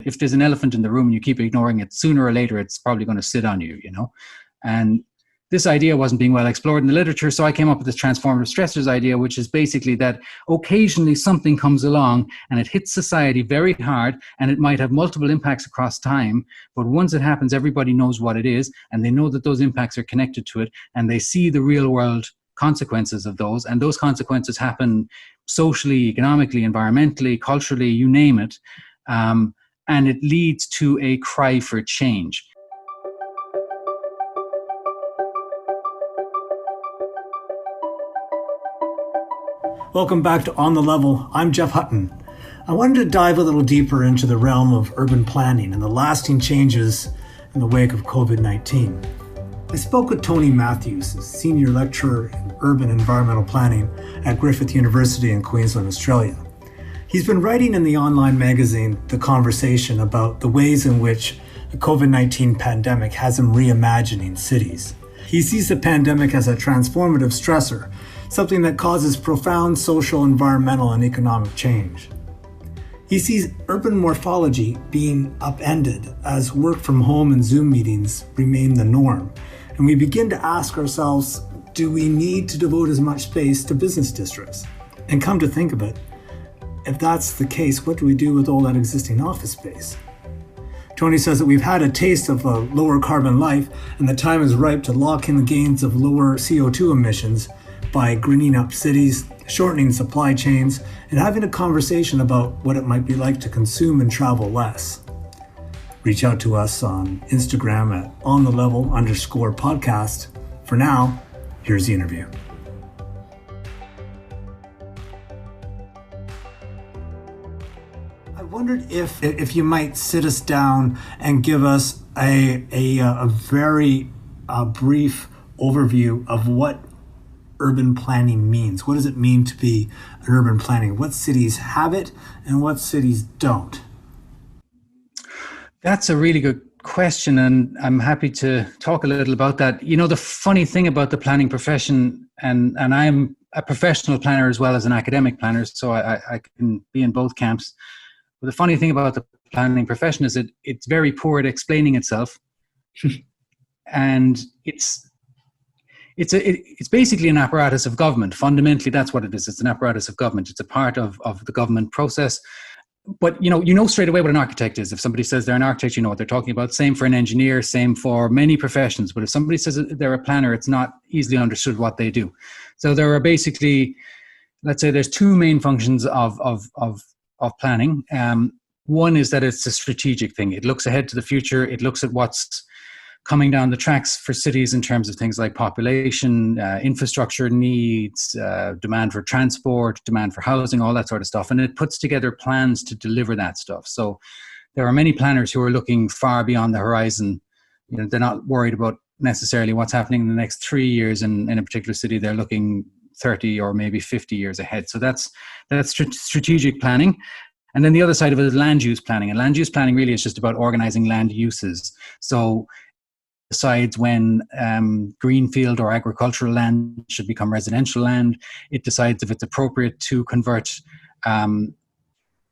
If there's an elephant in the room and you keep ignoring it, sooner or later, it's probably going to sit on you, And this idea wasn't being well explored in the literature, so I came up with this transformative stressors idea, which is basically that occasionally something comes along and it hits society very hard, and it might have multiple impacts across time, but once it happens, everybody knows what it is, and they know that those impacts are connected to it, and they see the real world consequences of those, and those consequences happen socially, economically, environmentally, culturally, you name it, and it leads to a cry for change. Welcome back to On the Level. I'm Jeff Hutton. I wanted to dive a little deeper into the realm of urban planning and the lasting changes in the wake of COVID-19. I spoke with Tony Matthews, a senior lecturer in urban environmental planning at Griffith University in Queensland, Australia. He's been writing in the online magazine The Conversation about the ways in which the COVID-19 pandemic has him reimagining cities. He sees the pandemic as a transformative stressor, something that causes profound social, environmental, and economic change. He sees urban morphology being upended as work from home and Zoom meetings remain the norm. And we begin to ask ourselves, do we need to devote as much space to business districts? And come to think of it, if that's the case, what do we do with all that existing office space? Tony says that we've had a taste of a lower carbon life, and the time is ripe to lock in the gains of lower CO2 emissions by greening up cities, shortening supply chains, and having a conversation about what it might be like to consume and travel less. Reach out to us on Instagram at onthelevel_podcast. For now, here's the interview. I wondered if you might sit us down and give us a very brief overview of what urban planning means. What does it mean to be an urban planning? What cities have it and what cities don't? That's a really good question, and I'm happy to talk a little about that. The funny thing about the planning profession, and I'm a professional planner as well as an academic planner, so I can be in both camps. But the funny thing about the planning profession is that it's very poor at explaining itself. And it's basically an apparatus of government. Fundamentally, that's what it is. It's an apparatus of government. It's a part of the government process. But you know straight away what an architect is. If somebody says they're an architect, you know what they're talking about. Same for an engineer, same for many professions. But if somebody says they're a planner, it's not easily understood what they do. So there are basically, let's say there's two main functions of planning. One is that it's a strategic thing. It looks ahead to the future. It looks at what's coming down the tracks for cities in terms of things like population, infrastructure needs, demand for transport, demand for housing, all that sort of stuff. And it puts together plans to deliver that stuff. So there are many planners who are looking far beyond the horizon. They're not worried about necessarily what's happening in the next 3 years in a particular city. They're looking 30 or maybe 50 years ahead. So that's strategic planning. And then the other side of it is land use planning. And land use planning really is just about organizing land uses. So decides when greenfield or agricultural land should become residential land. It decides if it's appropriate to convert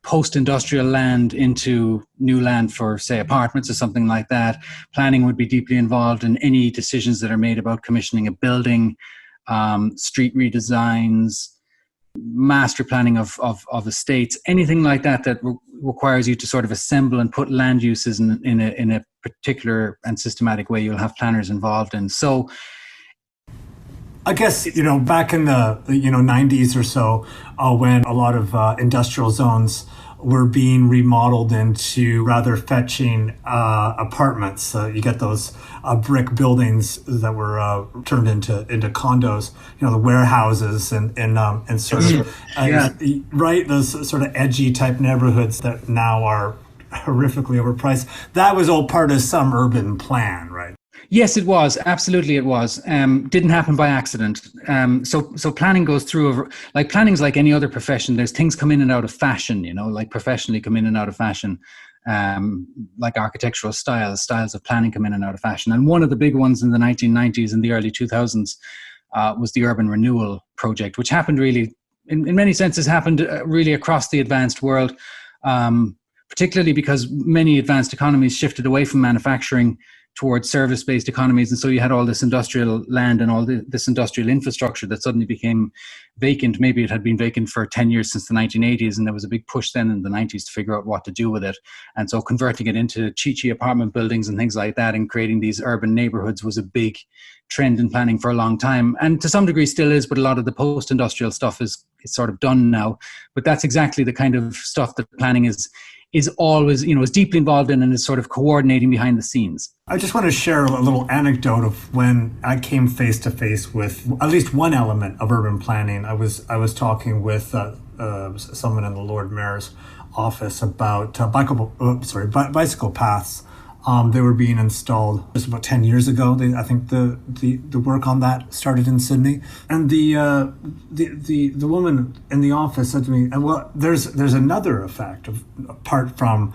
post-industrial land into new land for, say, apartments or something like that. Planning would be deeply involved in any decisions that are made about commissioning a building, street redesigns, master planning of estates, anything like that requires you to sort of assemble and put land uses in a particular and systematic way. You'll have planners involved in. So I guess, back in the 90s or so, when a lot of industrial zones were being remodeled into rather fetching apartments. You get those brick buildings that were turned into condos, the warehouses and sort of, right, those sort of edgy type neighborhoods that now are horrifically overpriced. That was all part of some urban plan, right? Yes, it was. Absolutely, it was. Didn't happen by accident. So planning goes through, like planning's like any other profession. There's things come in and out of fashion, like professionally come in and out of fashion. Like architectural styles of planning come in and out of fashion. And one of the big ones in the 1990s and the early 2000s was the urban renewal project, which happened really, in many senses, happened really across the advanced world. particularly because many advanced economies shifted away from manufacturing towards service-based economies. And so you had all this industrial land and all this industrial infrastructure that suddenly became vacant. Maybe it had been vacant for 10 years since the 1980s, and there was a big push then in the 90s to figure out what to do with it. And so converting it into cheap apartment buildings and things like that and creating these urban neighborhoods was a big trend in planning for a long time. And to some degree still is, but a lot of the post-industrial stuff is sort of done now. But that's exactly the kind of stuff that planning is always, is deeply involved in and is sort of coordinating behind the scenes. I just want to share a little anecdote of when I came face to face with at least one element of urban planning. I was talking with someone in the Lord Mayor's office about bicycle paths. They were being installed just about 10 years ago. I think the work on that started in Sydney. And the woman in the office said to me, well, there's another effect apart from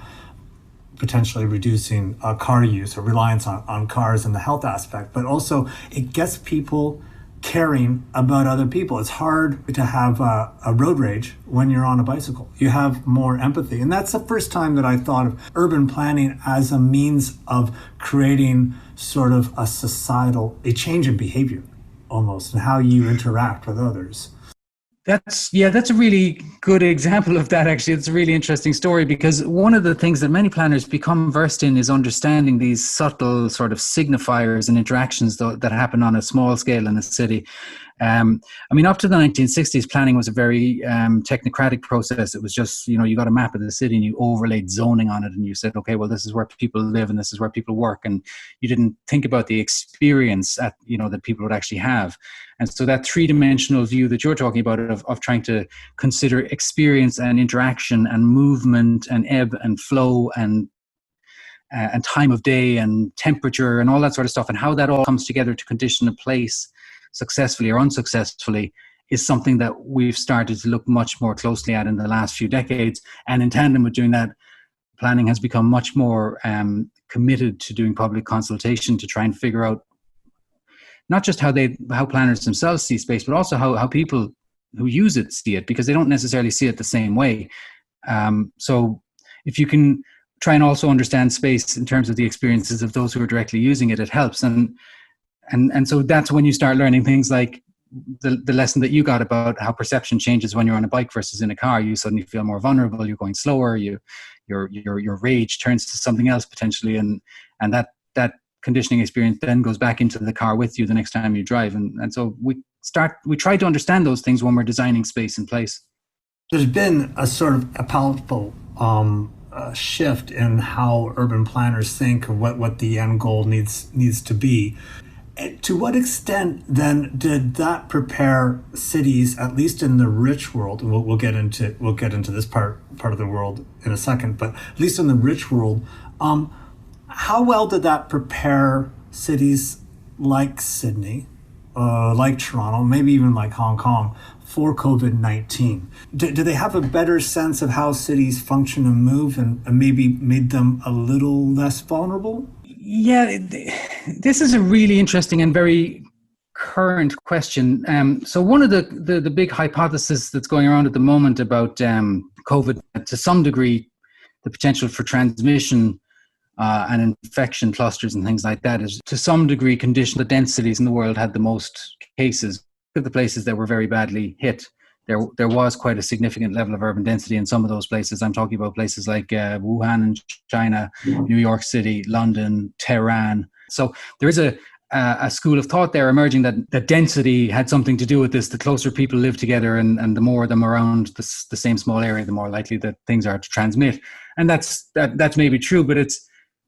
potentially reducing car use or reliance on cars and the health aspect, but also it gets people caring about other people. It's hard to have a road rage when you're on a bicycle. You have more empathy. And that's the first time that I thought of urban planning as a means of creating sort of a change in behavior almost, and how you interact with others. That's a really good example of that, actually. It's a really interesting story, because one of the things that many planners become versed in is understanding these subtle sort of signifiers and interactions that happen on a small scale in a city. Up to the 1960s, planning was a very technocratic process. It was just, you got a map of the city and you overlaid zoning on it and you said, okay, well, this is where people live and this is where people work. And you didn't think about the experience that people would actually have. And so that three-dimensional view that you're talking about of trying to consider experience and interaction and movement and ebb and flow and time of day and temperature and all that sort of stuff, and how that all comes together to condition a place successfully or unsuccessfully, is something that we've started to look much more closely at in the last few decades. And in tandem with doing that, planning has become much more committed to doing public consultation to try and figure out not just how planners themselves see space, but also how people who use it see it, because they don't necessarily see it the same way. So if you can try and also understand space in terms of the experiences of those who are directly using it, it helps. And so that's when you start learning things like the lesson that you got about how perception changes when you're on a bike versus in a car. You suddenly feel more vulnerable, you're going slower, your rage turns to something else potentially, and that conditioning experience then goes back into the car with you the next time you drive. And so we try to understand those things when we're designing space in place. There's been a sort of a palpable shift in how urban planners think of what the end goal needs to be. To what extent then did that prepare cities, at least in the rich world, and we'll get into this part of the world in a second, but at least in the rich world, how well did that prepare cities like Sydney, like Toronto, maybe even like Hong Kong, for COVID-19? Do they have a better sense of how cities function and move, and maybe made them a little less vulnerable? Yeah, this is a really interesting and very current question. So one of the big hypotheses that's going around at the moment about COVID, to some degree, the potential for transmission and infection clusters and things like that, is to some degree conditioned. The densities in the world had the most cases. Of the places that were very badly hit, there was quite a significant level of urban density in some of those places. I'm talking about places like Wuhan in China, New York City, London, Tehran. So there is a school of thought there emerging that density had something to do with this. The closer people live together and the more of them around the same small area, the more likely that things are to transmit. And that's maybe true, but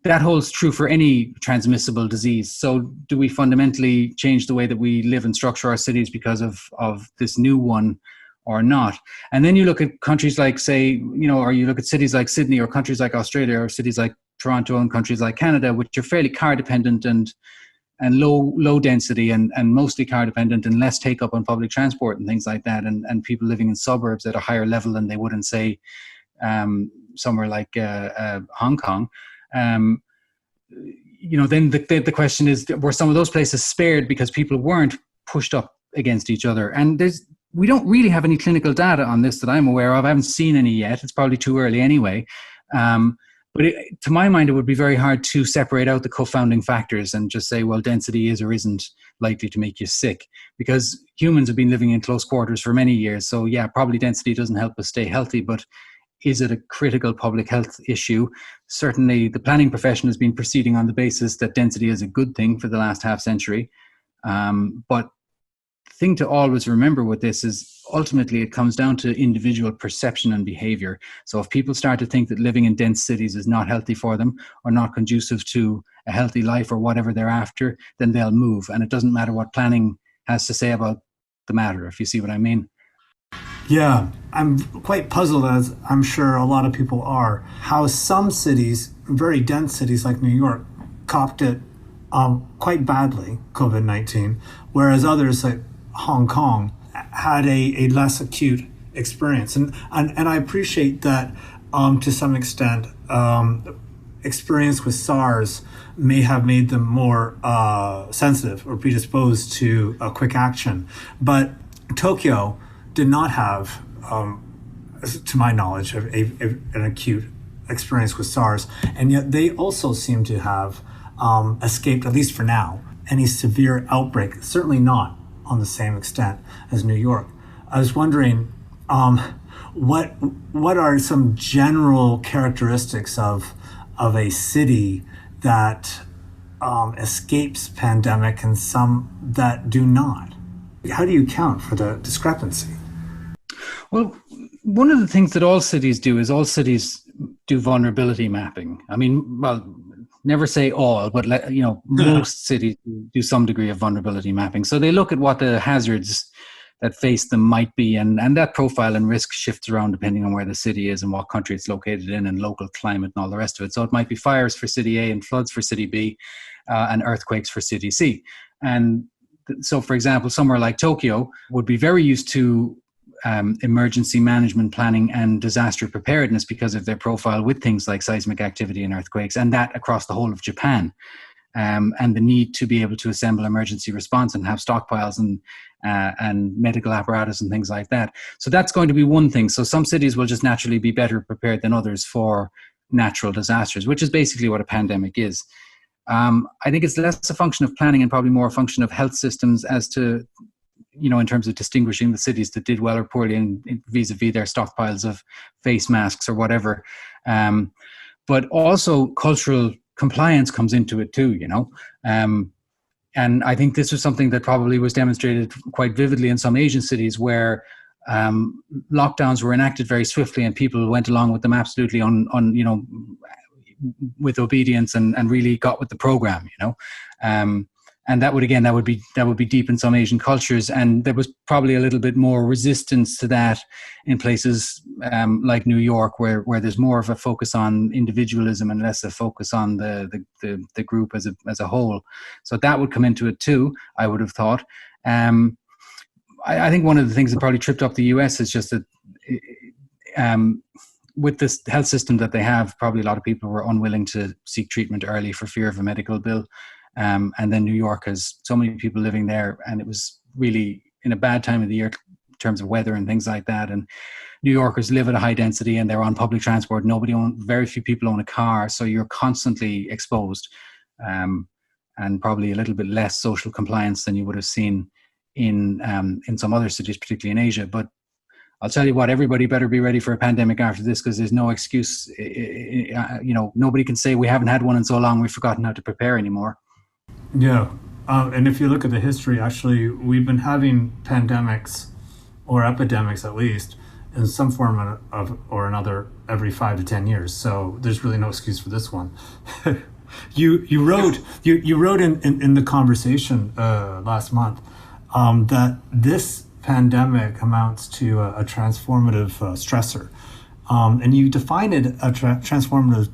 that holds true for any transmissible disease. So do we fundamentally change the way that we live and structure our cities because of this new one or not? And then you look at countries like, say, or you look at cities like Sydney, or countries like Australia, or cities like Toronto, and countries like Canada, which are fairly car dependent and low density and mostly car dependent and less take up on public transport and things like that. And people living in suburbs at a higher level than they would in, say, somewhere like Hong Kong. Then the question is, were some of those places spared because people weren't pushed up against each other? And we don't really have any clinical data on this that I'm aware of. I haven't seen any yet. It's probably too early anyway. But to my mind, it would be very hard to separate out the co-founding factors and just say, well, density is or isn't likely to make you sick, because humans have been living in close quarters for many years. So yeah, probably density doesn't help us stay healthy, but is it a critical public health issue? Certainly the planning profession has been proceeding on the basis that density is a good thing for the last half century. But the thing to always remember with this is ultimately it comes down to individual perception and behavior. So if people start to think that living in dense cities is not healthy for them or not conducive to a healthy life or whatever they're after, then they'll move. And it doesn't matter what planning has to say about the matter, if you see what I mean. Yeah, I'm quite puzzled, as I'm sure a lot of people are, how some cities, very dense cities like New York, copped it quite badly, COVID-19, whereas others like Hong Kong had a less acute experience. And I appreciate that to some extent. Experience with SARS may have made them more sensitive or predisposed to quick action. But Tokyo did not have, to my knowledge, an acute experience with SARS. And yet they also seem to have escaped, at least for now, any severe outbreak, certainly not on the same extent as New York. I was wondering, what are some general characteristics of a city that escapes pandemic and some that do not? How do you account for the discrepancy? Well, one of the things that all cities do is all cities do vulnerability mapping. I mean, well, never say all, but most cities do some degree of vulnerability mapping. So they look at what the hazards that face them might be, and that profile and risk shifts around depending on where the city is and what country it's located in and local climate and all the rest of it. So it might be fires for city A and floods for city B and earthquakes for city C. And so, for example, somewhere like Tokyo would be very used to emergency management planning and disaster preparedness because of their profile with things like seismic activity and earthquakes, and that across the whole of Japan, and the need to be able to assemble emergency response and have stockpiles and medical apparatus and things like that. So that's going to be one thing. So some cities will just naturally be better prepared than others for natural disasters, which is basically what a pandemic is. I think it's less a function of planning and probably more a function of health systems as to, in terms of distinguishing the cities that did well or poorly in vis-a-vis their stockpiles of face masks or whatever. But also cultural compliance comes into it too, and I think this was something that probably was demonstrated quite vividly in some Asian cities where lockdowns were enacted very swiftly and people went along with them absolutely with obedience and really got with the program, and that would be deep in some Asian cultures, and there was probably a little bit more resistance to that in places like New York, where there's more of a focus on individualism and less a focus on the group as a whole. So that would come into it too, I would have thought. I think one of the things that probably tripped up the US is just that with this health system that they have, probably a lot of people were unwilling to seek treatment early for fear of a medical bill. And then New York has so many people living there, and it was really in a bad time of the year in terms of weather and things like that. And New Yorkers live at a high density and they're on public transport. Very few people own a car, so you're constantly exposed, and probably a little bit less social compliance than you would have seen in some other cities, particularly in Asia. But I'll tell you what, everybody better be ready for a pandemic after this, because there's no excuse. Nobody can say we haven't had one in so long we've forgotten how to prepare anymore. Yeah. And if you look at the history, actually, we've been having pandemics, or epidemics at least, in some form or another every 5 to 10 years. So there's really no excuse for this one. You wrote in the conversation last month that this pandemic amounts to a transformative stressor. And you define it, a transformative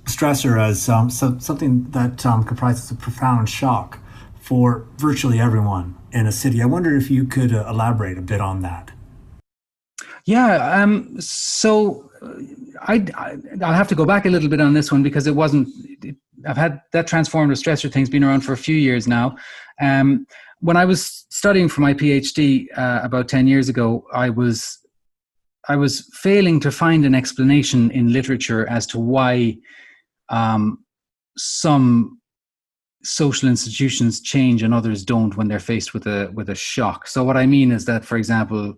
stressor, as something that comprises a profound shock for virtually everyone in a city. I wonder if you could elaborate a bit on that. Yeah, so I'll have to go back a little bit on this one, because I've had that transformative stressor thing's been around for a few years now. When I was studying for my PhD about 10 years ago, I was I was failing to find an explanation in literature as to why some social institutions change and others don't when they're faced with a shock. So what I mean is that, for example,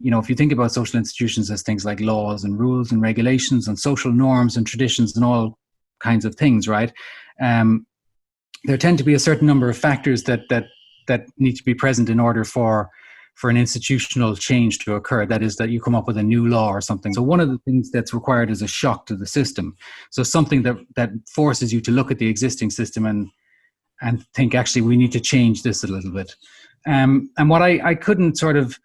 if you think about social institutions as things like laws and rules and regulations and social norms and traditions and all kinds of things, right? There tend to be a certain number of factors that need to be present in order for an institutional change to occur. That is, that you come up with a new law or something. So one of the things that's required is a shock to the system. So something that forces you to look at the existing system and think, actually, we need to change this a little bit. And what I couldn't sort of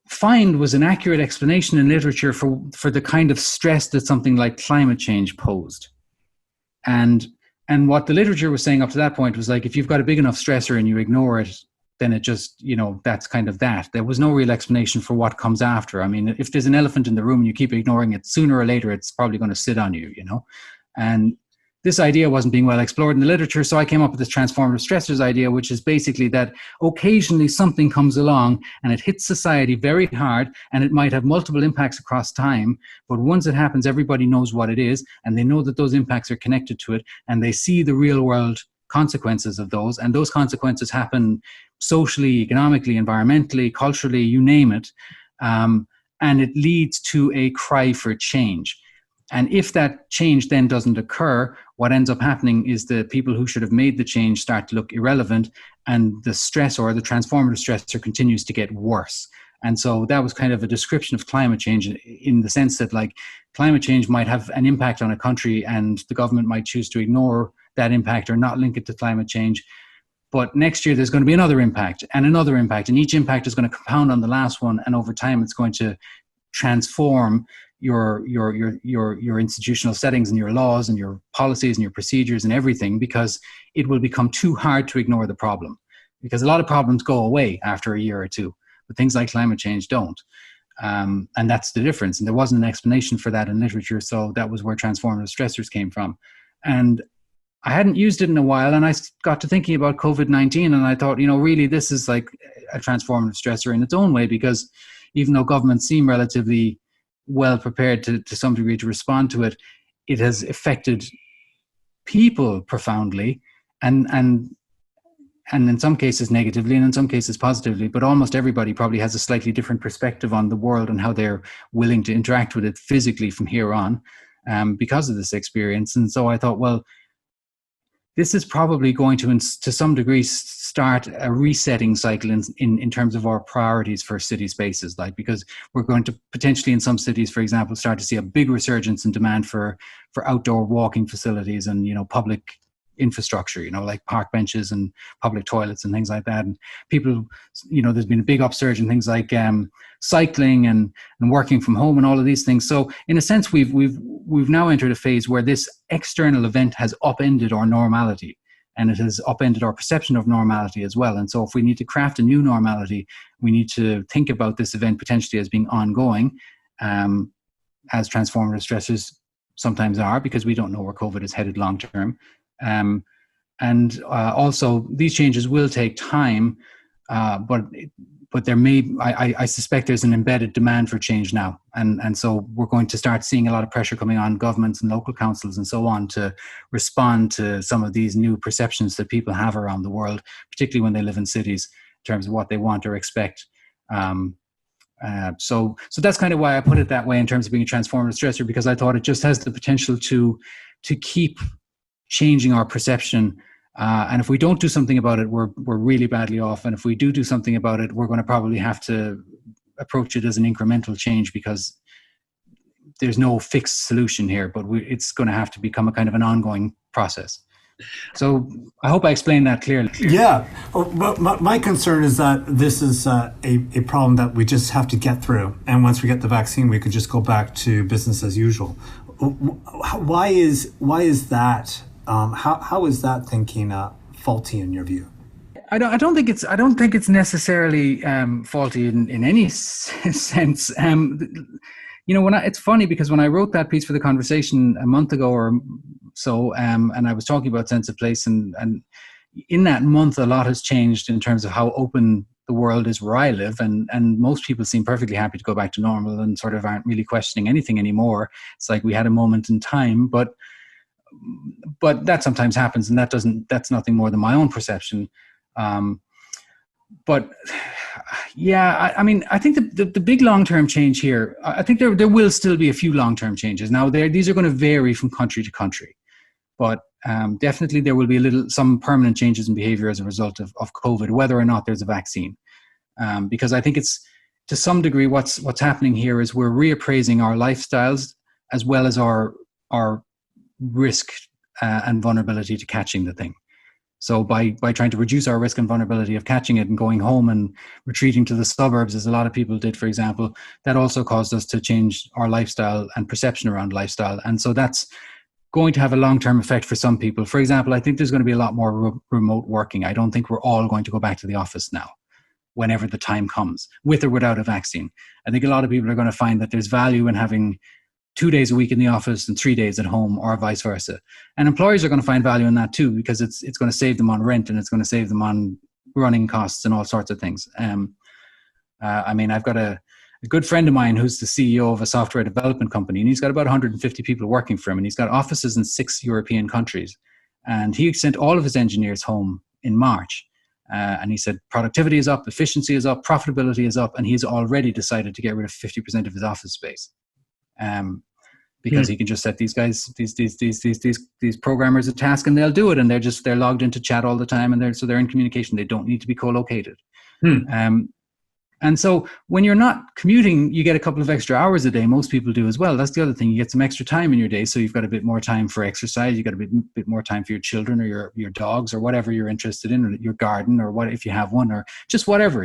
find was an accurate explanation in literature for the kind of stress that something like climate change posed. And what the literature was saying up to that point was like, if you've got a big enough stressor and you ignore it, then it just, that's kind of that. There was no real explanation for what comes after. I mean, if there's an elephant in the room and you keep ignoring it, sooner or later, it's probably going to sit on you, And this idea wasn't being well explored in the literature, so I came up with this transformative stressors idea, which is basically that occasionally something comes along and it hits society very hard, and it might have multiple impacts across time, but once it happens, everybody knows what it is, and they know that those impacts are connected to it, and they see the real world consequences of those, and those consequences happen socially, economically, environmentally, culturally, you name it, and it leads to a cry for change. And if that change then doesn't occur, what ends up happening is the people who should have made the change start to look irrelevant, and the stress or the transformative stressor continues to get worse. And so that was kind of a description of climate change in the sense that, like, climate change might have an impact on a country and the government might choose to ignore that impact or not link it to climate change. But next year there's going to be another impact and another impact, and each impact is going to compound on the last one, and over time it's going to transform your institutional settings and your laws and your policies and your procedures and everything, because it will become too hard to ignore the problem. Because a lot of problems go away after a year or two, but things like climate change don't. And that's the difference. And there wasn't an explanation for that in literature, so that was where transformative stressors came from. And I hadn't used it in a while, and I got to thinking about COVID-19, and I thought, really this is like a transformative stressor in its own way, because even though governments seem relatively well prepared to some degree to respond to it, it has affected people profoundly, and in some cases negatively and in some cases positively, but almost everybody probably has a slightly different perspective on the world and how they're willing to interact with it physically from here on, because of this experience. And so I thought, well, this is probably going to some degree start a resetting cycle in terms of our priorities for city spaces, like, because we're going to potentially in some cities, for example, start to see a big resurgence in demand for outdoor walking facilities and, public infrastructure, like park benches and public toilets and things like that. And people, there's been a big upsurge in things like cycling and working from home and all of these things. So in a sense, we've now entered a phase where this external event has upended our normality, and it has upended our perception of normality as well. And so if we need to craft a new normality, we need to think about this event potentially as being ongoing, as transformative stressors sometimes are, because we don't know where COVID is headed long term. And also these changes will take time, but there I suspect there's an embedded demand for change now. And so we're going to start seeing a lot of pressure coming on governments and local councils and so on to respond to some of these new perceptions that people have around the world, particularly when they live in cities, in terms of what they want or expect. So that's kind of why I put it that way in terms of being a transformative stressor, because I thought it just has the potential to keep changing our perception. And if we don't do something about it, we're really badly off. And if we do something about it, we're going to probably have to approach it as an incremental change, because there's no fixed solution here, but it's going to have to become a kind of an ongoing process. So I hope I explained that clearly. Yeah. But my concern is that this is a problem that we just have to get through. And once we get the vaccine, we can just go back to business as usual. Why is that? How is that thinking faulty in your view? I don't think it's necessarily faulty in any sense. It's funny, because when I wrote that piece for The Conversation a month ago or so, and I was talking about sense of place, and in that month a lot has changed in terms of how open the world is where I live, and most people seem perfectly happy to go back to normal and sort of aren't really questioning anything anymore. It's like we had a moment in time, but that sometimes happens, and that's nothing more than my own perception. But yeah, I mean, I think the big long-term change here, I think there will still be a few long-term changes. Now, these are going to vary from country to country, but definitely there will be some permanent changes in behavior as a result of COVID, whether or not there's a vaccine. Because I think it's, to some degree, what's happening here is we're reappraising our lifestyles as well as our risk and vulnerability to catching the thing. So by trying to reduce our risk and vulnerability of catching it and going home and retreating to the suburbs, as a lot of people did, for example, that also caused us to change our lifestyle and perception around lifestyle. And so that's going to have a long-term effect for some people. For example, I think there's going to be a lot more remote working. I don't think we're all going to go back to the office now, whenever the time comes, with or without a vaccine. I think a lot of people are going to find that there's value in having 2 days a week in the office and 3 days at home, or vice versa. And employers are going to find value in that too, because it's going to save them on rent, and it's going to save them on running costs and all sorts of things. I mean, I've got a good friend of mine who's the CEO of a software development company, and he's got about 150 people working for him, and he's got offices in 6 European countries. And he sent all of his engineers home in March. And he said productivity is up, efficiency is up, profitability is up, and he's already decided to get rid of 50% of his office space. Because he can just set these guys, these programmers a task, and they'll do it, and they're logged into chat all the time, and they're in communication. They don't need to be co-located. And so when you're not commuting, you get a couple of extra hours a day. Most people do as well. That's the other thing. You get some extra time in your day, so you've got a bit more time for exercise. You've got a bit more time for your children or your dogs or whatever you're interested in, or your garden, or what if you have one, or just whatever,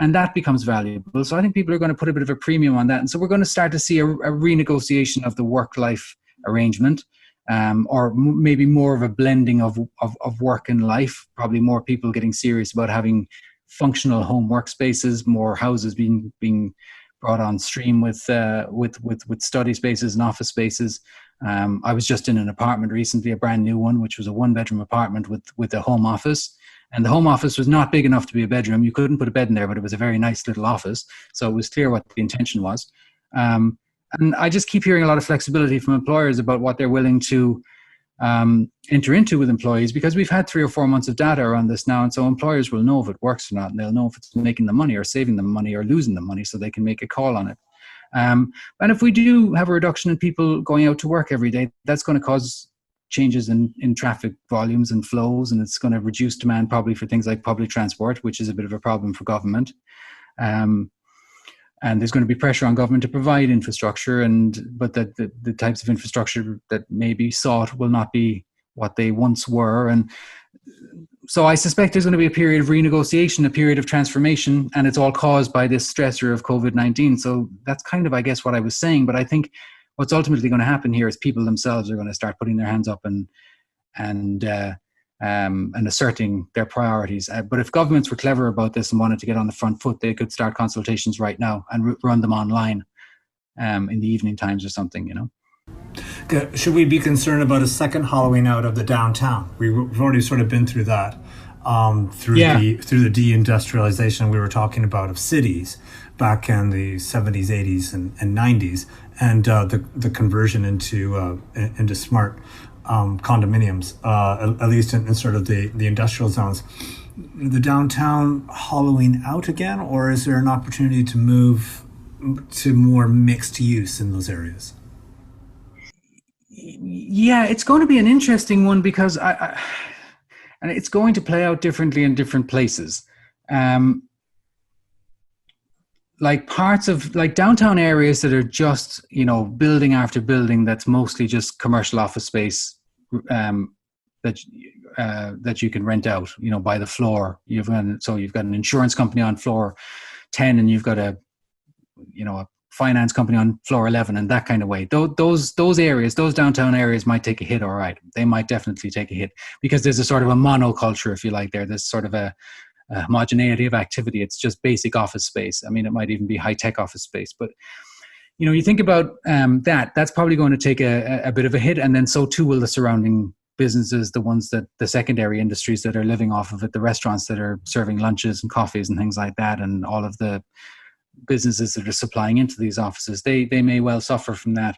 and that becomes valuable. So I think people are going to put a bit of a premium on that. And so we're going to start to see a renegotiation of the work-life arrangement, or maybe more of a blending of work and life, probably more people getting serious about having functional home workspaces, more houses being brought on stream with study spaces and office spaces. I was just in an apartment recently, a brand new one, which was a 1-bedroom apartment with a home office. And the home office was not big enough to be a bedroom. You couldn't put a bed in there, but it was a very nice little office. So it was clear what the intention was. And I just keep hearing a lot of flexibility from employers about what they're willing to enter into with employees, because we've had 3 or 4 months of data around this now. And so employers will know if it works or not, and they'll know if it's making them money or saving them money or losing them money, so they can make a call on it. And if we do have a reduction in people going out to work every day, that's going to cause changes in traffic volumes and flows, and it's going to reduce demand probably for things like public transport, which is a bit of a problem for government. And there's going to be pressure on government to provide infrastructure, but the types of infrastructure that may be sought will not be what they once were. And so I suspect there's going to be a period of renegotiation, a period of transformation, and it's all caused by this stressor of COVID-19. So that's kind of, I guess, what I was saying. But I think what's ultimately going to happen here is people themselves are going to start putting their hands up and asserting their priorities. But if governments were clever about this and wanted to get on the front foot, they could start consultations right now and run them online in the evening times or something, Should we be concerned about a second hollowing out of the downtown? We've already sort of been through that through the deindustrialization we were talking about of cities back in the 70s, 80s, and 90s, and the conversion into smart condominiums, at least in sort of the industrial zones. The downtown hollowing out again, or is there an opportunity to move to more mixed use in those areas? Yeah, it's going to be an interesting one, because and it's going to play out differently in different places. Like parts of downtown areas that are just, building after building that's mostly just commercial office space that you can rent out, by the floor. You've got an insurance company on floor 10, and you've got a finance company on floor 11, and that kind of way. Those areas, those downtown areas might take a hit, all right. They might definitely take a hit, because there's a sort of a monoculture, if you like, there. There's sort of a homogeneity of activity. It's just basic office space. I mean, it might even be high-tech office space. But, you think about that's probably going to take a bit of a hit, and then so too will the surrounding businesses, the ones that the secondary industries that are living off of it, the restaurants that are serving lunches and coffees and things like that, and all of the businesses that are supplying into these offices, they may well suffer from that.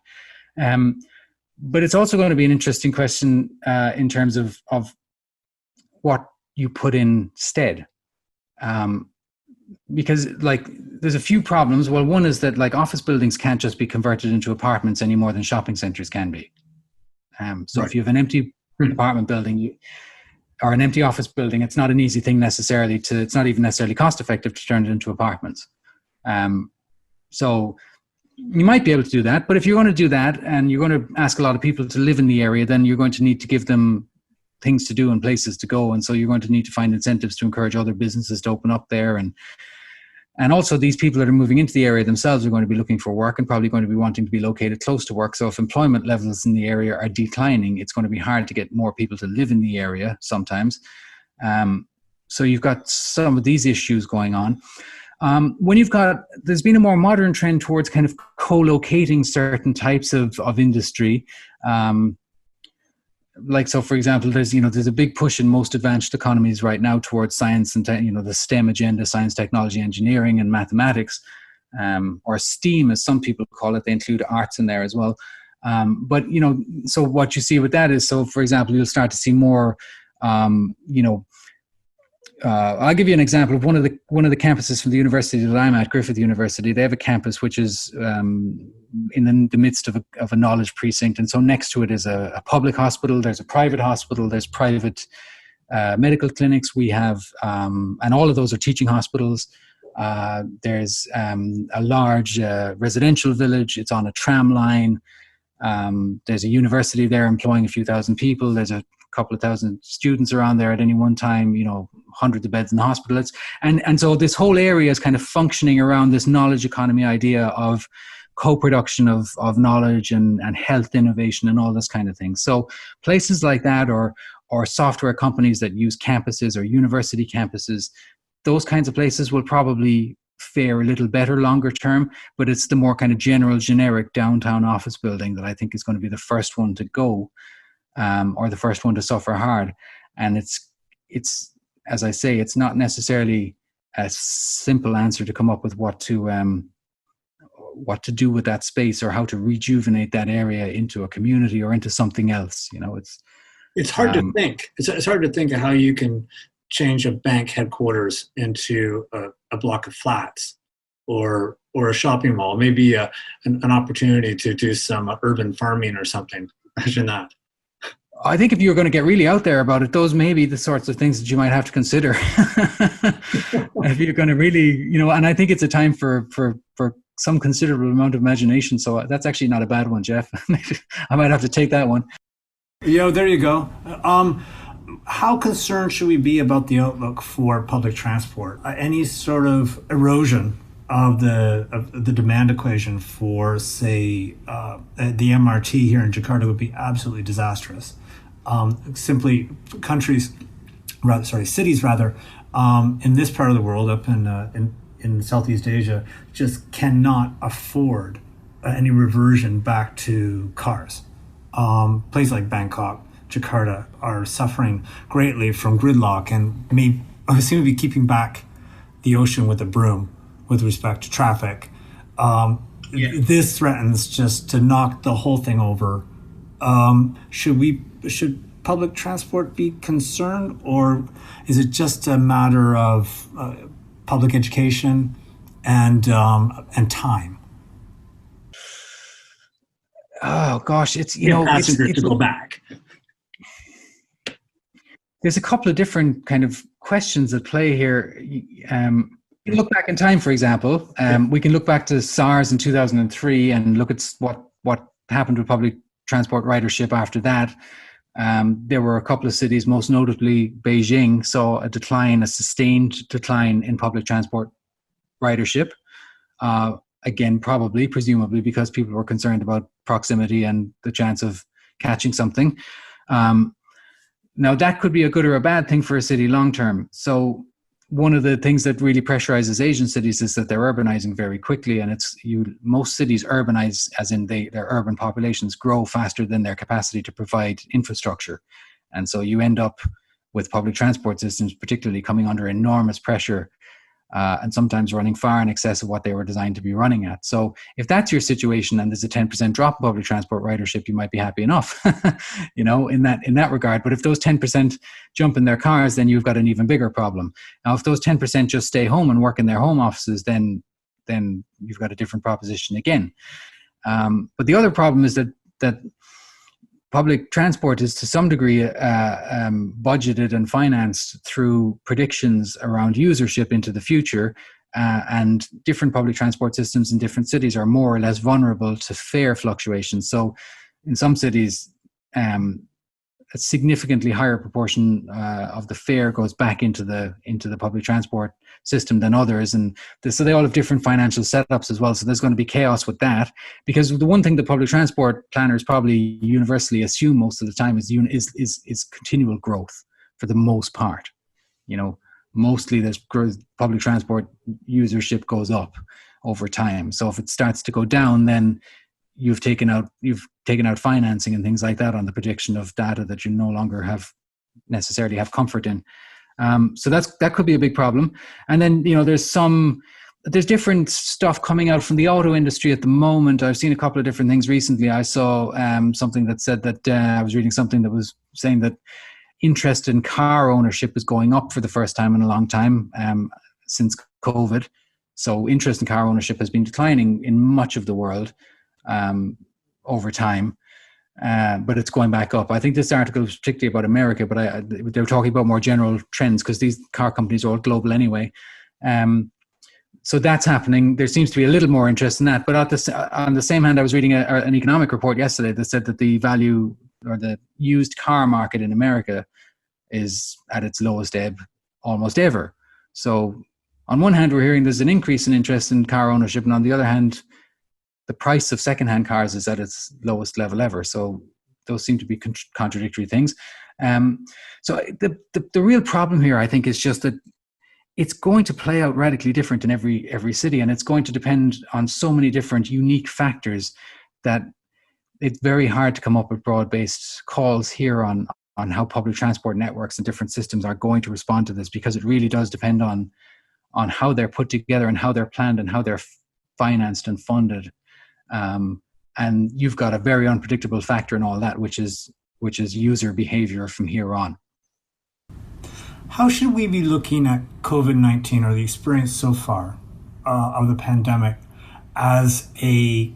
But it's also going to be an interesting question in terms of what you put instead. Because like there's a few problems. Well, one is that like office buildings can't just be converted into apartments any more than shopping centers can be. So right. If you have an empty apartment building or an empty office building, it's not an easy thing necessarily it's not even necessarily cost effective to turn it into apartments. So you might be able to do that, but if you're going to do that and you're going to ask a lot of people to live in the area, then you're going to need to give them things to do and places to go. And so you're going to need to find incentives to encourage other businesses to open up there. And also these people that are moving into the area themselves are going to be looking for work and probably going to be wanting to be located close to work. So if employment levels in the area are declining, it's going to be hard to get more people to live in the area sometimes. So you've got some of these issues going on. There's been a more modern trend towards kind of co-locating certain types of industry. So for example, there's a big push in most advanced economies right now towards science and the STEM agenda, science, technology, engineering, and mathematics, or STEAM as some people call it. They include arts in there as well. So what you see with that is, so for example, you'll start to see more, I'll give you an example of one of the campuses from the university that I'm at, Griffith University. They have a campus which is in the midst of a knowledge precinct, and so next to it is a public hospital. There's a private hospital. There's private medical clinics. We have, and all of those are teaching hospitals. There's a large residential village. It's on a tram line. There's a university there employing a few thousand people. There's a couple of thousand students around there at any one time, hundreds of beds in the hospital. And so this whole area is kind of functioning around this knowledge economy idea of co-production of knowledge and health innovation and all this kind of thing. So places like that, or software companies that use campuses or university campuses, those kinds of places will probably fare a little better longer term, but it's the more kind of generic downtown office building that I think is going to be the first one to go. Or the first one to suffer hard. And it's as I say, it's not necessarily a simple answer to come up with what to do with that space or how to rejuvenate that area into a community or into something else. It's hard to think. It's hard to think of how you can change a bank headquarters into a block of flats or a shopping mall. Maybe an opportunity to do some urban farming or something. Imagine that. I think if you're going to get really out there about it, those may be the sorts of things that you might have to consider. If you're going to really, and I think it's a time for some considerable amount of imagination. So that's actually not a bad one, Jeff. I might have to take that one. There you go. How concerned should we be about the outlook for public transport? Any sort of erosion of the demand equation for, say, the MRT here in Jakarta would be absolutely disastrous. Simply cities rather, in this part of the world, up in Southeast Asia, just cannot afford any reversion back to cars. Places like Bangkok, Jakarta are suffering greatly from gridlock and seem to be keeping back the ocean with a broom with respect to traffic. This threatens just to knock the whole thing over. Should public transport be concerned, or is it just a matter of public education and time? Oh gosh, it's to go back. There's a couple of different kind of questions at play here. You look back in time, for example, we can look back to SARS in 2003 and look at what happened with public transport ridership after that. There were a couple of cities, most notably Beijing, saw a sustained decline in public transport ridership. Again, presumably because people were concerned about proximity and the chance of catching something. Now that could be a good or a bad thing for a city long term. So one of the things that really pressurizes Asian cities is that they're urbanizing very quickly, and most cities urbanize as in their urban populations grow faster than their capacity to provide infrastructure. And so you end up with public transport systems particularly coming under enormous pressure, and sometimes running far in excess of what they were designed to be running at. So if that's your situation and there's a 10% drop in public transport ridership, you might be happy enough, in that regard. But if those 10% jump in their cars, then you've got an even bigger problem. Now, if those 10% just stay home and work in their home offices, then you've got a different proposition again. But the other problem is that public transport is to some degree budgeted and financed through predictions around usership into the future, and different public transport systems in different cities are more or less vulnerable to fare fluctuations. So in some cities, a significantly higher proportion of the fare goes back into the public transport system than others, and so they all have different financial setups as well. So there's going to be chaos with that, because the one thing that public transport planners probably universally assume most of the time is continual growth for the most part. Mostly there's growth, public transport usership goes up over time. So if it starts to go down, then you've taken out financing and things like that on the prediction of data that you no longer necessarily have comfort in. So that could be a big problem. And then there's different stuff coming out from the auto industry at the moment. I've seen a couple of different things recently. I saw something that said that I was reading something that was saying that interest in car ownership is going up for the first time in a long time since COVID. So interest in car ownership has been declining in much of the world over time, but it's going back up. I think this article was particularly about America, but they were talking about more general trends because these car companies are all global anyway. So that's happening. There seems to be a little more interest in that. But on the same hand, I was reading an economic report yesterday that said that the value or the used car market in America is at its lowest ebb almost ever. So on one hand, we're hearing there's an increase in interest in car ownership, and on the other hand, the price of secondhand cars is at its lowest level ever. So those seem to be contradictory things. So the real problem here, I think, is just that it's going to play out radically different in every city, and it's going to depend on so many different unique factors that it's very hard to come up with broad-based calls here on how public transport networks and different systems are going to respond to this, because it really does depend on how they're put together and how they're planned and how they're financed and funded. And you've got a very unpredictable factor in all that, which is user behavior from here on. How should we be looking at COVID-19 or the experience so far of the pandemic as a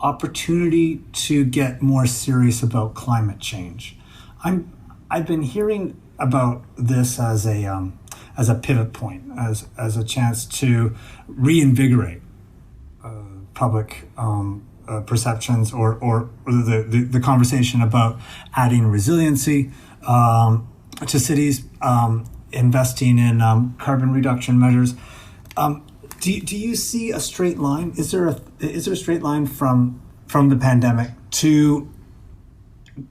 opportunity to get more serious about climate change? I've been hearing about this as a pivot point, as a chance to reinvigorate public perceptions or the conversation about adding resiliency to cities, investing in carbon reduction measures. Do you see a straight line? Is there a straight line from the pandemic to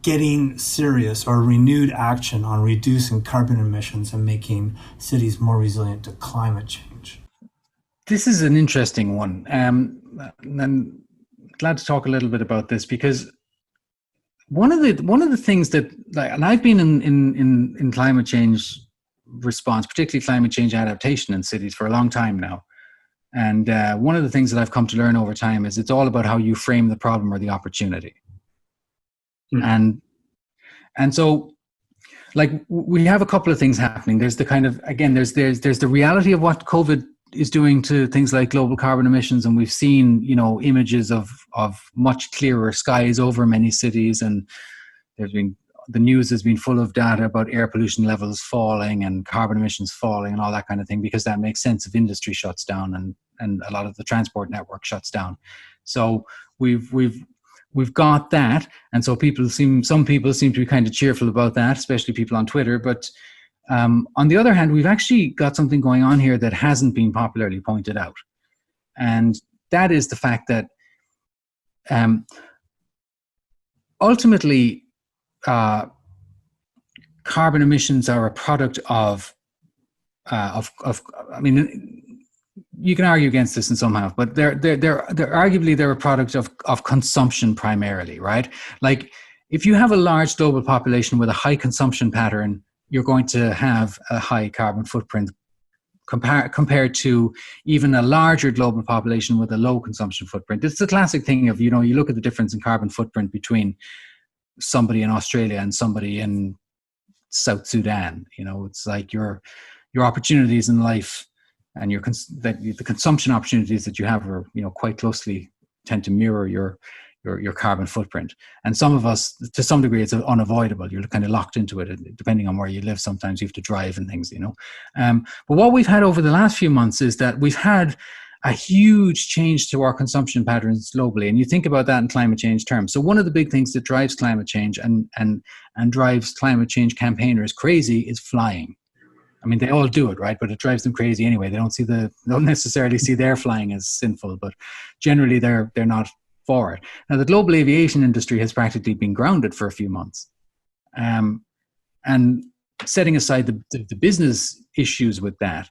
getting serious or renewed action on reducing carbon emissions and making cities more resilient to climate change? This is an interesting one. And I'm glad to talk a little bit about this, because one of the things that, and I've been in climate change response, particularly climate change adaptation in cities, for a long time now. And one of the things that I've come to learn over time is it's all about how you frame the problem or the opportunity. Mm. And so, we have a couple of things happening. There's the kind of, again, there's the reality of what COVID is doing to things like global carbon emissions, and we've seen images of much clearer skies over many cities, and the news has been full of data about air pollution levels falling and carbon emissions falling and all that kind of thing, because that makes sense if industry shuts down and a lot of the transport network shuts down. So we've got that, and so some people seem to be kind of cheerful about that, especially people on Twitter. But on the other hand, we've actually got something going on here that hasn't been popularly pointed out. And that is the fact that ultimately carbon emissions are a product of I mean, you can argue against this in somehow, but they're arguably they're a product of consumption primarily, right? Like if you have a large global population with a high consumption pattern, you're going to have a high carbon footprint compared to even a larger global population with a low consumption footprint. It's the classic thing of, you look at the difference in carbon footprint between somebody in Australia and somebody in South Sudan. It's like your opportunities in life and the consumption opportunities that you have are, quite closely tend to mirror your carbon footprint. And some of us, to some degree, it's unavoidable. You're kind of locked into it, depending on where you live. Sometimes you have to drive and things, But what we've had over the last few months is that we've had a huge change to our consumption patterns globally. And you think about that in climate change terms. So one of the big things that drives climate change and drives climate change campaigners crazy is flying. I mean, they all do it, right? But it drives them crazy anyway. They don't necessarily see their flying as sinful, but generally they're not for it. Now, the global aviation industry has practically been grounded for a few months. And setting aside the business issues with that,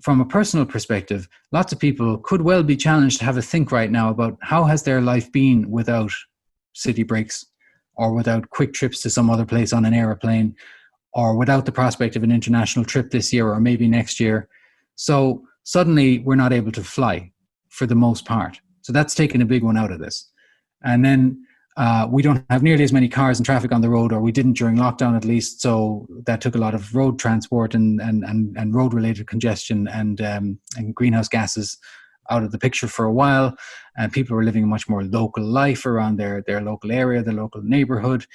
from a personal perspective, lots of people could well be challenged to have a think right now about how has their life been without city breaks, or without quick trips to some other place on an airplane, or without the prospect of an international trip this year or maybe next year. So suddenly we're not able to fly for the most part. So that's taken a big one out of this. And then we don't have nearly as many cars and traffic on the road, or we didn't during lockdown at least. So that took a lot of road transport and road-related congestion and greenhouse gases out of the picture for a while. And people were living a much more local life around their local area, their local neighborhood.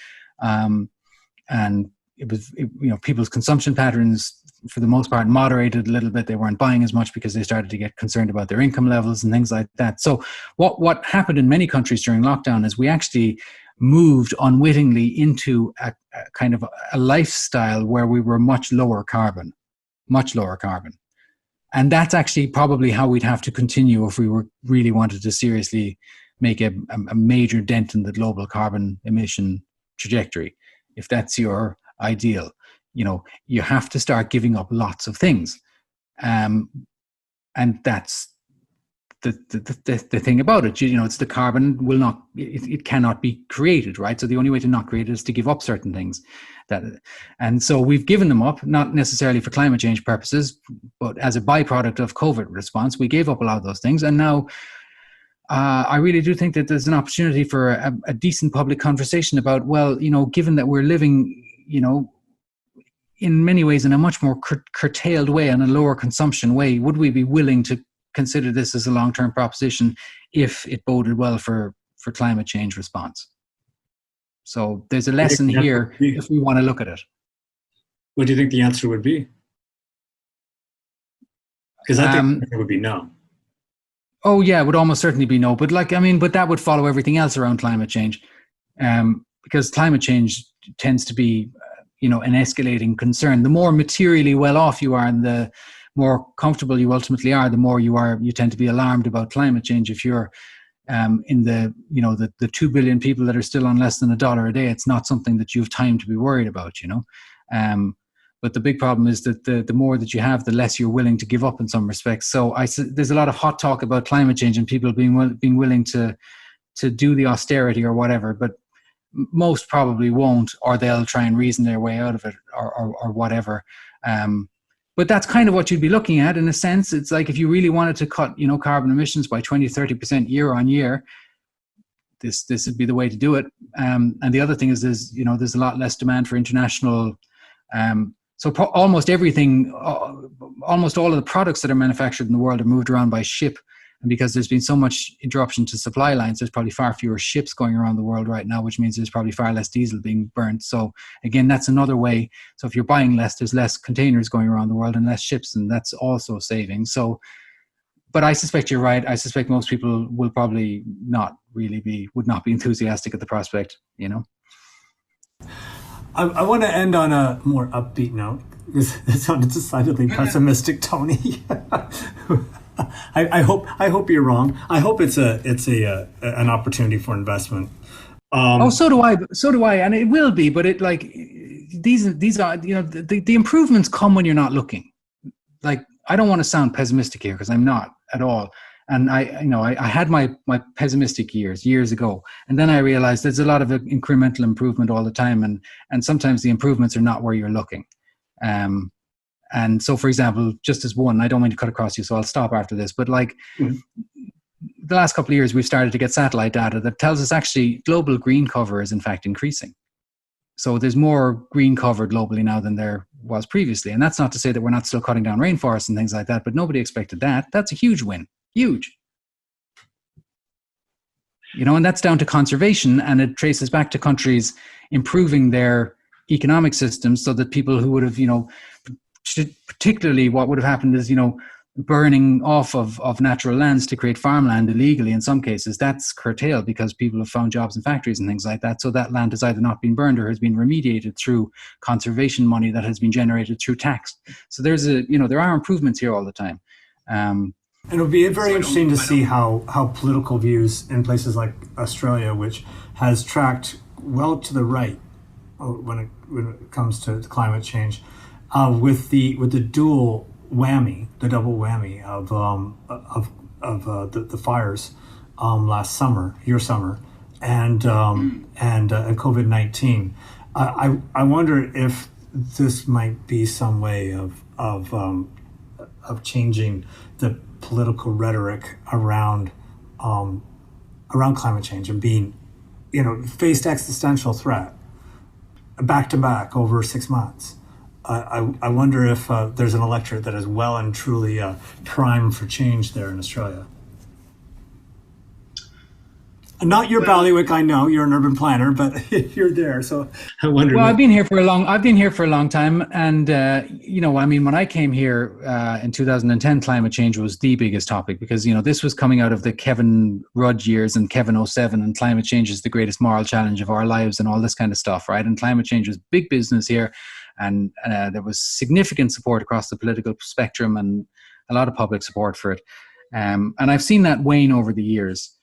And it was, people's consumption patterns, for the most part, moderated a little bit. They weren't buying as much because they started to get concerned about their income levels and things like that. So what happened in many countries during lockdown is we actually moved unwittingly into a kind of a lifestyle where we were much lower carbon. And that's actually probably how we'd have to continue if we really wanted to seriously make a major dent in the global carbon emission trajectory. If that's your ideal, you have to start giving up lots of things. And that's the thing about it. It's the carbon will not, it cannot be created, right? So the only way to not create it is to give up certain things. And so we've given them up, not necessarily for climate change purposes, but as a byproduct of COVID response, we gave up a lot of those things. And now I really do think that there's an opportunity for a decent public conversation about, well, given that we're living, in many ways in a much more curtailed way and a lower consumption way, would we be willing to consider this as a long-term proposition if it boded well for climate change response? So there's a lesson here if we want to look at it. What do you think the answer would be? Because I think it would be no. Oh yeah, it would almost certainly be no. But but that would follow everything else around climate change, because climate change tends to be, an escalating concern. The more materially well off you are, and the more comfortable you ultimately are, the more you tend to be alarmed about climate change. If you're in the 2 billion people that are still on less than $1 a day, it's not something that you have time to be worried about, But the big problem is that the more that you have, the less you're willing to give up in some respects. So there's a lot of hot talk about climate change and people being willing to do the austerity or whatever, but most probably won't, or they'll try and reason their way out of it or whatever. But that's kind of what you'd be looking at in a sense. It's like if you really wanted to cut, carbon emissions by 20-30% year on year, this would be the way to do it. And the other thing is there's a lot less demand for international. So almost everything, almost all of the products that are manufactured in the world are moved around by ship. And because there's been so much interruption to supply lines, there's probably far fewer ships going around the world right now, which means there's probably far less diesel being burnt. So again, that's another way. So if you're buying less, there's less containers going around the world and less ships, and that's also saving. So, but I suspect you're right. I suspect most people will probably would not be enthusiastic at the prospect, I want to end on a more upbeat note. It sounded decidedly pessimistic, Tony. I hope you're wrong. I hope it's an opportunity for investment. So do I, and it will be. But these are the improvements come when you're not looking. like, I don't want to sound pessimistic here because I'm not at all. And I had my pessimistic years ago, and then I realized there's a lot of incremental improvement all the time, and sometimes the improvements are not where you're looking. And so, for example, just as one, I don't mean to cut across you, so I'll stop after this, but like the last couple of years, we've started to get satellite data that tells us actually global green cover is in fact increasing. So there's more green cover globally now than there was previously. And that's not to say that we're not still cutting down rainforests and things like that, but nobody expected that. That's a huge win. Huge. And that's down to conservation, and it traces back to countries improving their economic systems so that people who would have, particularly what would have happened is, burning off of natural lands to create farmland illegally in some cases, that's curtailed because people have found jobs in factories and things like that. So that land has either not been burned or has been remediated through conservation money that has been generated through tax. So there's there are improvements here all the time. And it'll be very interesting to see how political views in places like Australia, which has tracked well to the right when it comes to climate change, with the double whammy of the fires last summer, and COVID-19. I wonder if this might be some way of changing the political rhetoric around climate change and being, faced existential threat back to back over 6 months. I wonder if there's an electorate that is well and truly primed for change there in Australia. Not your ballywick, I know you're an urban planner, but you're there, so I wonder. Well, I've been here for a long time, and when I came here in 2010, climate change was the biggest topic because this was coming out of the Kevin Rudd years and Kevin 07, and climate change is the greatest moral challenge of our lives and all this kind of stuff, right? And climate change was big business here, and there was significant support across the political spectrum and a lot of public support for it, and I've seen that wane over the years.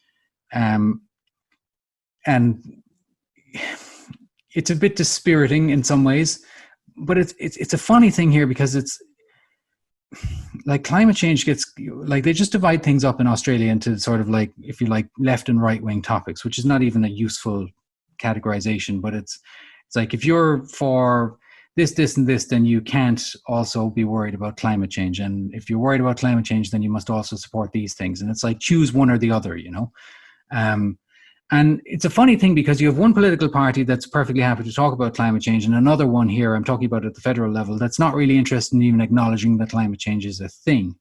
And it's a bit dispiriting in some ways, but it's a funny thing here because it's like climate change gets like they just divide things up in Australia into sort of like, if you like, left and right wing topics, which is not even a useful categorization. But it's like if you're for this and this, then you can't also be worried about climate change. And if you're worried about climate change, then you must also support these things. And it's like choose one or the other, And it's a funny thing because you have one political party that's perfectly happy to talk about climate change, and another one here, I'm talking about at the federal level, that's not really interested in even acknowledging that climate change is a thing,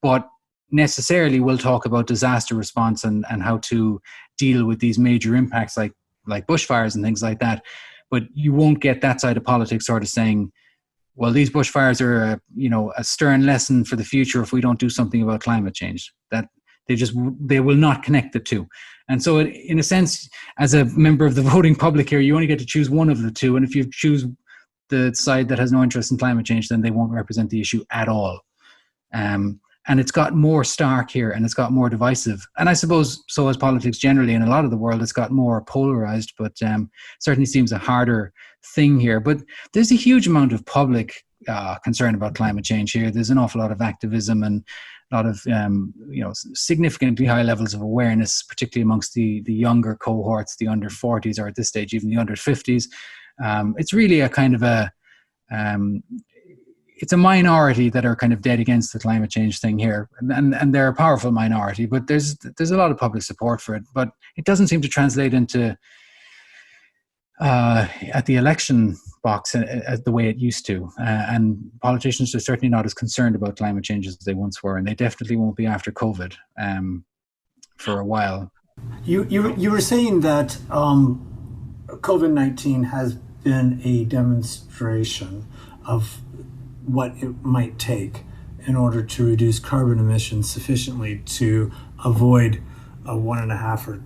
but necessarily will talk about disaster response and how to deal with these major impacts like bushfires and things like that. But you won't get that side of politics sort of saying, well, these bushfires are a stern lesson for the future if we don't do something about climate change. That they will not connect the two. And so in a sense, as a member of the voting public here, you only get to choose one of the two. And if you choose the side that has no interest in climate change, then they won't represent the issue at all. And it's got more stark here, and it's got more divisive. And I suppose so as politics generally in a lot of the world, it's got more polarized, but certainly seems a harder thing here. But there's a huge amount of public concern about climate change here. There's an awful lot of activism and a lot of significantly high levels of awareness, particularly amongst the younger cohorts, the under 40s, or at this stage even the under 50s. It's really a kind of it's a minority that are kind of dead against the climate change thing here, and they're a powerful minority. But there's a lot of public support for it, but it doesn't seem to translate into at the election box as the way it used to, and politicians are certainly not as concerned about climate change as they once were, and they definitely won't be after COVID for a while. You were saying that COVID-19 has been a demonstration of what it might take in order to reduce carbon emissions sufficiently to avoid a 1.5 or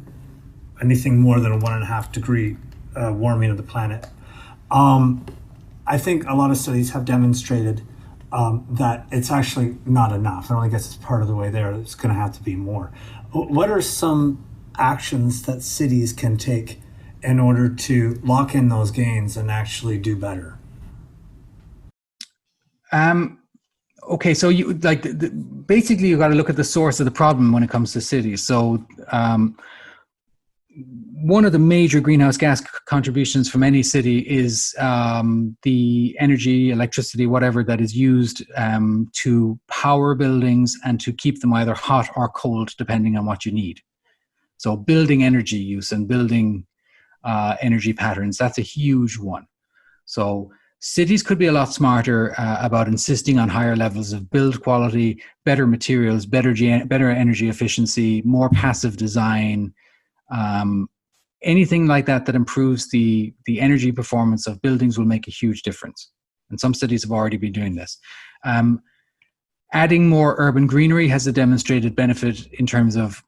anything more than a 1.5 degree warming of the planet. I think a lot of studies have demonstrated that it's actually not enough. I only guess it's part of the way there. It's going to have to be more. What are some actions that cities can take in order to lock in those gains and actually do better? Okay, so you like basically you got to look at the source of the problem when it comes to cities. So one of the major greenhouse gas contributions from any city is the energy, electricity, whatever that is used to power buildings and to keep them either hot or cold, depending on what you need. So building energy use and building energy patterns, that's a huge one. So cities could be a lot smarter about insisting on higher levels of build quality, better materials, better energy efficiency, more passive design, anything like that that improves the energy performance of buildings will make a huge difference. And some cities have already been doing this. Adding more urban greenery has a demonstrated benefit in terms of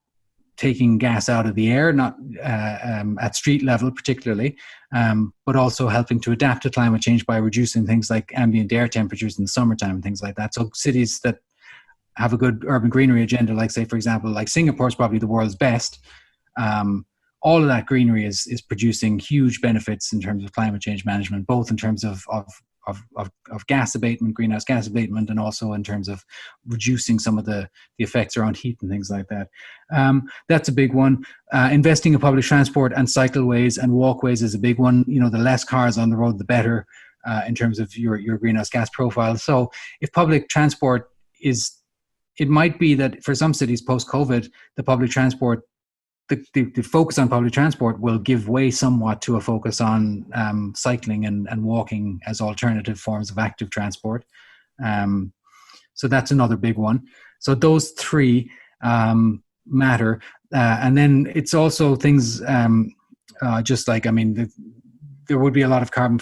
taking gas out of the air, not at street level particularly, but also helping to adapt to climate change by reducing things like ambient air temperatures in the summertime and things like that. So cities that have a good urban greenery agenda, like say, for example, like Singapore is probably the world's best. All of that greenery is producing huge benefits in terms of climate change management, both in terms of gas abatement, greenhouse gas abatement, and also in terms of reducing some of the effects around heat and things like that. That's a big one. Investing in public transport and cycleways and walkways is a big one. You know, the less cars on the road, the better in terms of your greenhouse gas profile. So if public transport it might be that for some cities post-COVID, the public transport, the focus on public transport will give way somewhat to a focus on cycling and walking as alternative forms of active transport. So that's another big one. So those three matter. And then it's also things just like, I mean, there would be a lot of carbon,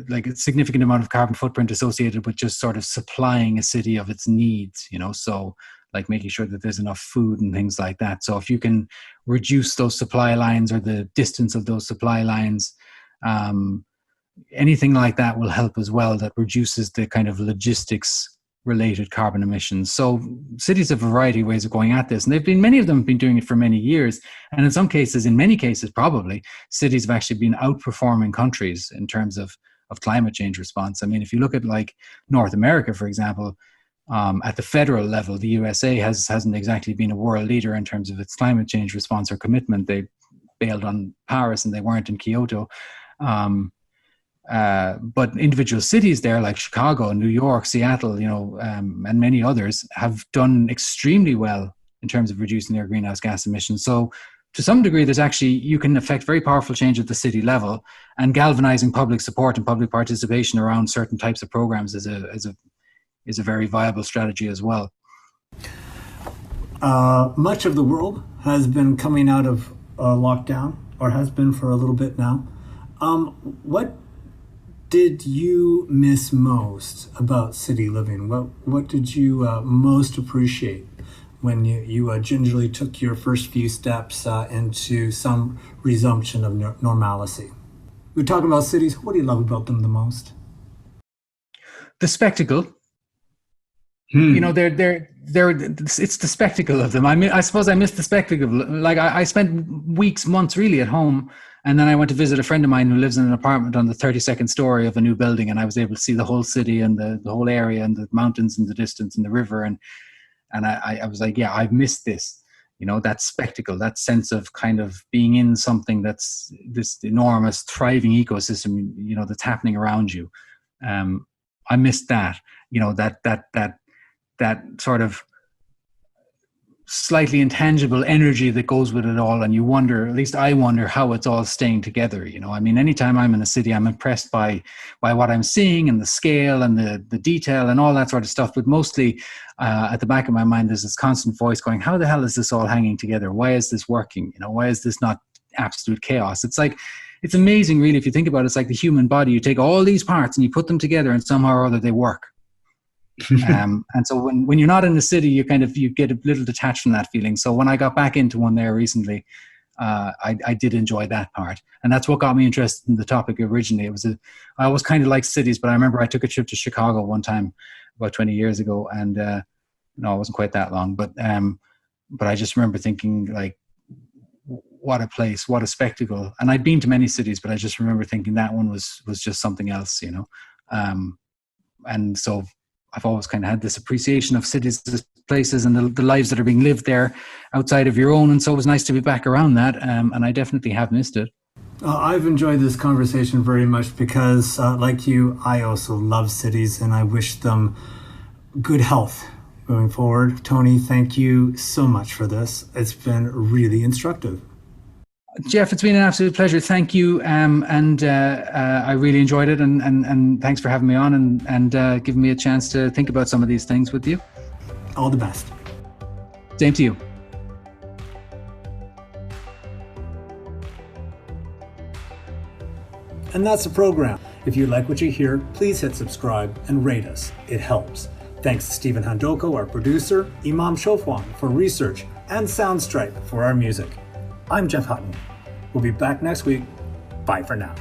like a significant amount of carbon footprint associated with just sort of supplying a city of its needs, you know, so like making sure that there's enough food and things like that. So if you can reduce those supply lines or the distance of those supply lines, anything like that will help as well, that reduces the kind of logistics related carbon emissions. So cities have a variety of ways of going at this, and many of them have been doing it for many years. And in many cases, probably cities have actually been outperforming countries in terms of climate change response. I mean, if you look at like North America, for example, at the federal level, the USA hasn't exactly been a world leader in terms of its climate change response or commitment. They bailed on Paris and they weren't in Kyoto. But individual cities there like Chicago, New York, Seattle, you know, and many others have done extremely well in terms of reducing their greenhouse gas emissions. So to some degree, you can affect very powerful change at the city level, and galvanizing public support and public participation around certain types of programs is a very viable strategy as well. Much of the world has been coming out of lockdown, or has been for a little bit now. What did you miss most about city living? What did you most appreciate when you gingerly took your first few steps into some resumption of normalcy? We're talking about cities. What do you love about them the most? The spectacle. You know, it's the spectacle of them. I mean, I suppose I missed the spectacle. Like I spent weeks, months really at home. And then I went to visit a friend of mine who lives in an apartment on the 32nd story of a new building. And I was able to see the whole city and the whole area and the mountains and the distance and the river. And I was like, yeah, I've missed this, you know, that spectacle, that sense of kind of being in something that's this enormous thriving ecosystem, you know, that's happening around you. I missed that, you know, that sort of slightly intangible energy that goes with it all. And you wonder, at least I wonder, how it's all staying together. You know, I mean, anytime I'm in a city, I'm impressed by what I'm seeing and the scale and the detail and all that sort of stuff. But mostly at the back of my mind, there's this constant voice going, how the hell is this all hanging together? Why is this working? You know, why is this not absolute chaos? It's like, it's amazing really. If you think about it, it's like the human body. You take all these parts and you put them together and somehow or other they work. And so when you're not in the city, you get a little detached from that feeling. So when I got back into one there recently, I did enjoy that part, and that's what got me interested in the topic originally. I always kind of liked cities, but I remember I took a trip to Chicago one time about 20 years ago, and no, it wasn't quite that long, but I just remember thinking, like, what a place, what a spectacle. And I'd been to many cities, but I just remember thinking that one was just something else, you know. And so I've always kind of had this appreciation of cities as places and the lives that are being lived there outside of your own. And so it was nice to be back around that. And I definitely have missed it. I've enjoyed this conversation very much because, like you, I also love cities and I wish them good health going forward. Tony, thank you so much for this. It's been really instructive. Jeff, it's been an absolute pleasure. Thank you. I really enjoyed it. And thanks for having me on and giving me a chance to think about some of these things with you. All the best. Same to you. And that's the program. If you like what you hear, please hit subscribe and rate us. It helps. Thanks to Stephen Handoko, our producer, Imam Shofwan for research, and Soundstripe for our music. I'm Jeff Hutton. We'll be back next week. Bye for now.